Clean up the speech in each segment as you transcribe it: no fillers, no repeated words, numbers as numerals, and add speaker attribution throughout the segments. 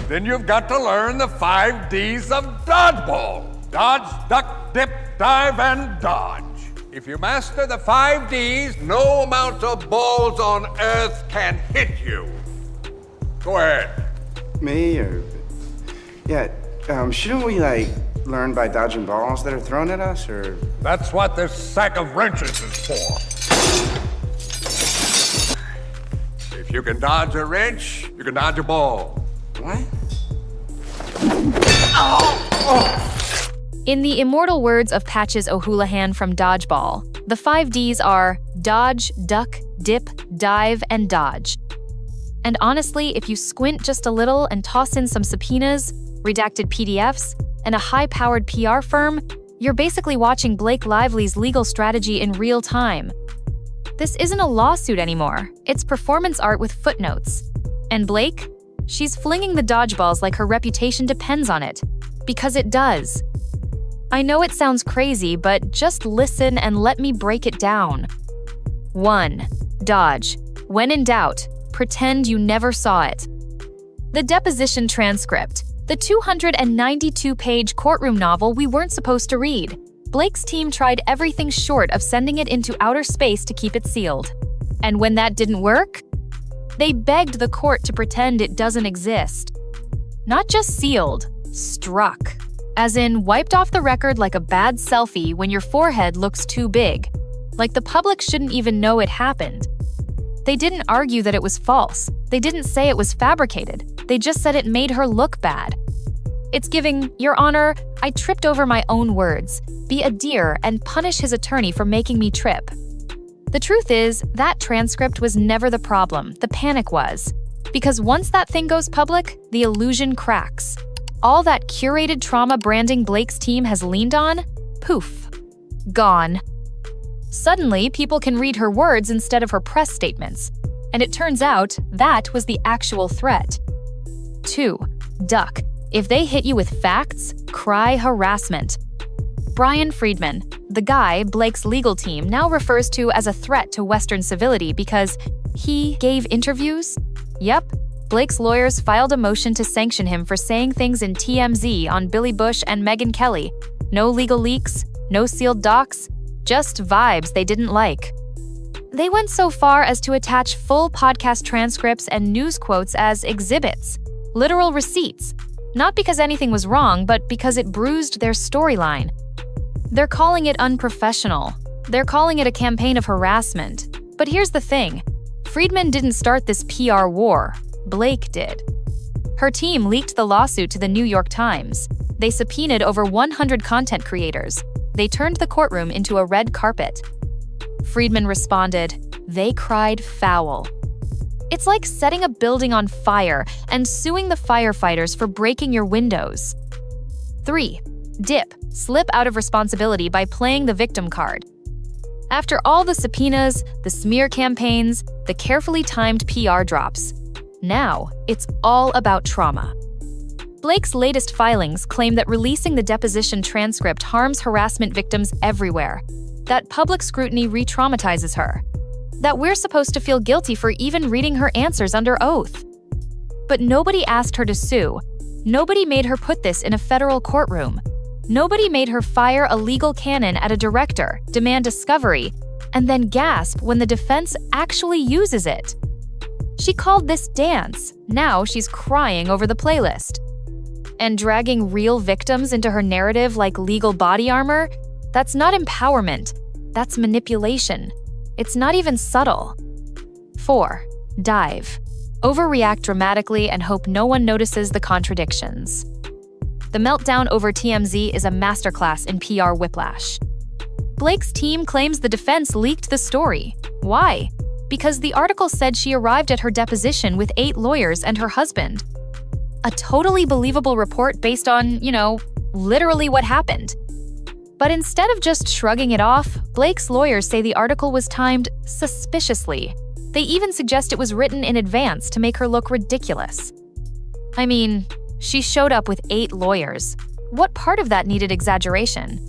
Speaker 1: Then you've got to learn the 5 Ds of Dodgeball. Dodge, duck, dip, dive, and dodge. If you master the 5 Ds, no amount of balls on earth can hit you. Go ahead.
Speaker 2: Me or... Yeah, shouldn't we, learn by dodging balls that are thrown at us, or...?
Speaker 1: That's what this sack of wrenches is for. If you can dodge a wrench, you can dodge a ball.
Speaker 2: What?
Speaker 3: In the immortal words of Patches O'Houlihan from Dodgeball, the 5 Ds are dodge, duck, dip, dive, and dodge. And honestly, if you squint just a little and toss in some subpoenas, redacted PDFs, and a high-powered PR firm, you're basically watching Blake Lively's legal strategy in real time. This isn't a lawsuit anymore. It's performance art with footnotes. And Blake? She's flinging the dodgeballs like her reputation depends on it. Because it does. I know it sounds crazy, but just listen and let me break it down. 1. Dodge. When in doubt, pretend you never saw it. The Deposition Transcript. The 292-page courtroom novel we weren't supposed to read. Blake's team tried everything short of sending it into outer space to keep it sealed. And when that didn't work, they begged the court to pretend it doesn't exist. Not just sealed, struck. As in, wiped off the record like a bad selfie when your forehead looks too big. Like the public shouldn't even know it happened. They didn't argue that it was false. They didn't say it was fabricated. They just said it made her look bad. It's giving, Your Honor, I tripped over my own words. Be a dear and punish his attorney for making me trip. The truth is, that transcript was never the problem. The panic was. Because once that thing goes public, the illusion cracks. All that curated trauma branding Blake's team has leaned on, poof, gone. Suddenly, people can read her words instead of her press statements. And it turns out, that was the actual threat. 2. Duck. If they hit you with facts, cry harassment. Brian Friedman, the guy Blake's legal team now refers to as a threat to Western civility because he gave interviews? Yep. Blake's lawyers filed a motion to sanction him for saying things in TMZ on Billy Bush and Megyn Kelly. No legal leaks, no sealed docs, just vibes they didn't like. They went so far as to attach full podcast transcripts and news quotes as exhibits, literal receipts, not because anything was wrong, but because it bruised their storyline. They're calling it unprofessional. They're calling it a campaign of harassment. But here's the thing. Friedman didn't start this PR war. Blake did. Her team leaked the lawsuit to the New York Times. They subpoenaed over 100 content creators. They turned the courtroom into a red carpet. Friedman responded, they cried foul. It's like setting a building on fire and suing the firefighters for breaking your windows. 3. Dip. Slip out of responsibility by playing the victim card. After all the subpoenas, the smear campaigns, the carefully timed PR drops, now it's all about trauma. Blake's latest filings claim that releasing the deposition transcript harms harassment victims everywhere, that public scrutiny re-traumatizes her, that we're supposed to feel guilty for even reading her answers under oath. But nobody asked her to sue. Nobody made her put this in a federal courtroom. Nobody made her fire a legal cannon at a director, demand discovery, and then gasp when the defense actually uses it. She called this dance. Now she's crying over the playlist. And dragging real victims into her narrative like legal body armor? That's not empowerment. That's manipulation. It's not even subtle. 4. Dive. Overreact dramatically and hope no one notices the contradictions. The meltdown over TMZ is a masterclass in PR whiplash. Blake's team claims the defense leaked the story. Why? Because the article said she arrived at her deposition with 8 lawyers and her husband. A totally believable report based on, literally what happened. But instead of just shrugging it off, Blake's lawyers say the article was timed suspiciously. They even suggest it was written in advance to make her look ridiculous. I mean, she showed up with 8 lawyers. What part of that needed exaggeration?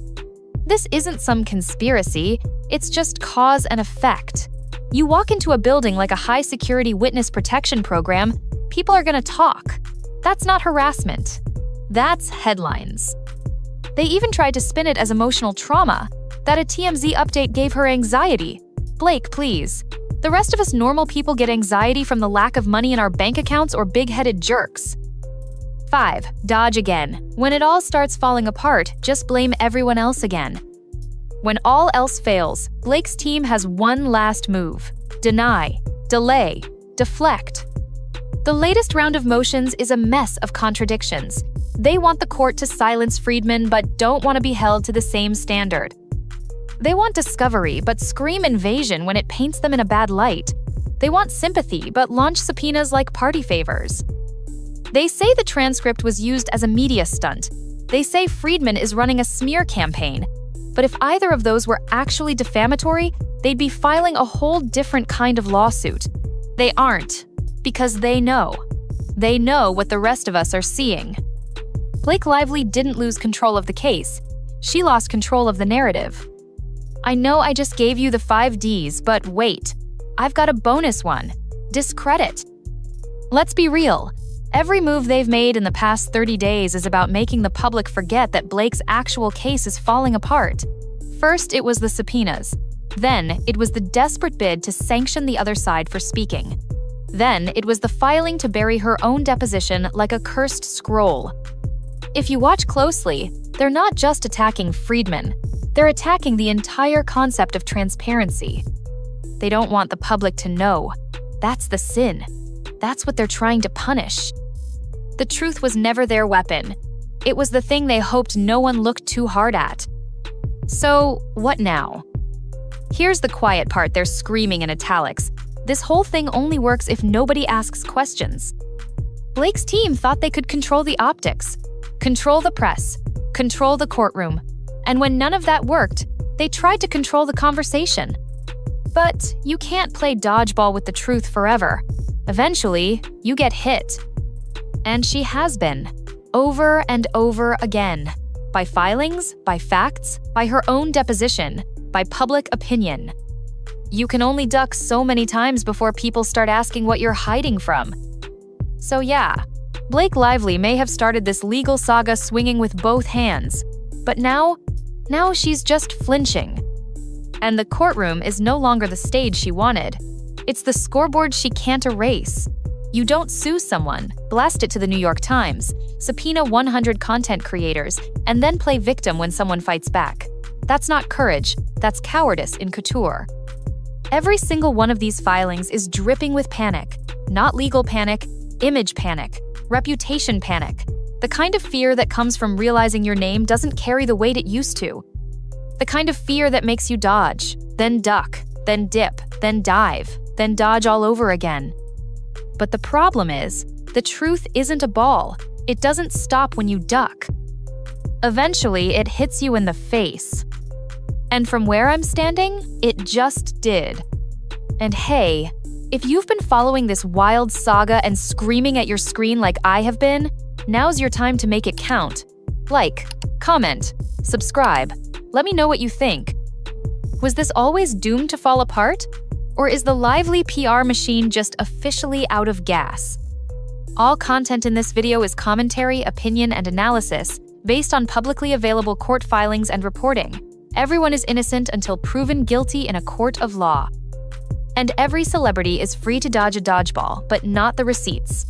Speaker 3: This isn't some conspiracy, it's just cause and effect. You walk into a building like a high-security witness protection program, people are gonna talk. That's not harassment. That's headlines. They even tried to spin it as emotional trauma, that a TMZ update gave her anxiety. Blake, please. The rest of us normal people get anxiety from the lack of money in our bank accounts or big-headed jerks. 5. Dodge again. When it all starts falling apart, just blame everyone else again. When all else fails, Blake's team has one last move. Deny, delay, deflect. The latest round of motions is a mess of contradictions. They want the court to silence Friedman but don't want to be held to the same standard. They want discovery but scream invasion when it paints them in a bad light. They want sympathy but launch subpoenas like party favors. They say the transcript was used as a media stunt. They say Friedman is running a smear campaign. But if either of those were actually defamatory, they'd be filing a whole different kind of lawsuit. They aren't, because they know. They know what the rest of us are seeing. Blake Lively didn't lose control of the case. She lost control of the narrative. I know I just gave you the 5 Ds, but wait. I've got a bonus one. Discredit. Let's be real. Every move they've made in the past 30 days is about making the public forget that Blake's actual case is falling apart. First, it was the subpoenas. Then, it was the desperate bid to sanction the other side for speaking. Then, it was the filing to bury her own deposition like a cursed scroll. If you watch closely, they're not just attacking Friedman. They're attacking the entire concept of transparency. They don't want the public to know. That's the sin. That's what they're trying to punish. The truth was never their weapon. It was the thing they hoped no one looked too hard at. So, what now? Here's the quiet part they're screaming in italics. This whole thing only works if nobody asks questions. Blake's team thought they could control the optics, control the press, control the courtroom. And when none of that worked, they tried to control the conversation. But you can't play dodgeball with the truth forever. Eventually, you get hit. And she has been, over and over again. By filings, by facts, by her own deposition, by public opinion. You can only duck so many times before people start asking what you're hiding from. So yeah, Blake Lively may have started this legal saga swinging with both hands. But now she's just flinching. And the courtroom is no longer the stage she wanted. It's the scoreboard she can't erase. You don't sue someone, blast it to the New York Times, subpoena 100 content creators, and then play victim when someone fights back. That's not courage, that's cowardice in couture. Every single one of these filings is dripping with panic. Not legal panic, image panic, reputation panic. The kind of fear that comes from realizing your name doesn't carry the weight it used to. The kind of fear that makes you dodge, then duck, then dip, then dive, then dodge all over again. But the problem is, the truth isn't a ball. It doesn't stop when you duck. Eventually, it hits you in the face. And from where I'm standing, it just did. And hey, if you've been following this wild saga and screaming at your screen like I have been, now's your time to make it count. Like, comment, subscribe. Let me know what you think. Was this always doomed to fall apart? Or is the Lively PR machine just officially out of gas? All content in this video is commentary, opinion, and analysis based on publicly available court filings and reporting. Everyone is innocent until proven guilty in a court of law. And every celebrity is free to dodge a dodgeball, but not the receipts.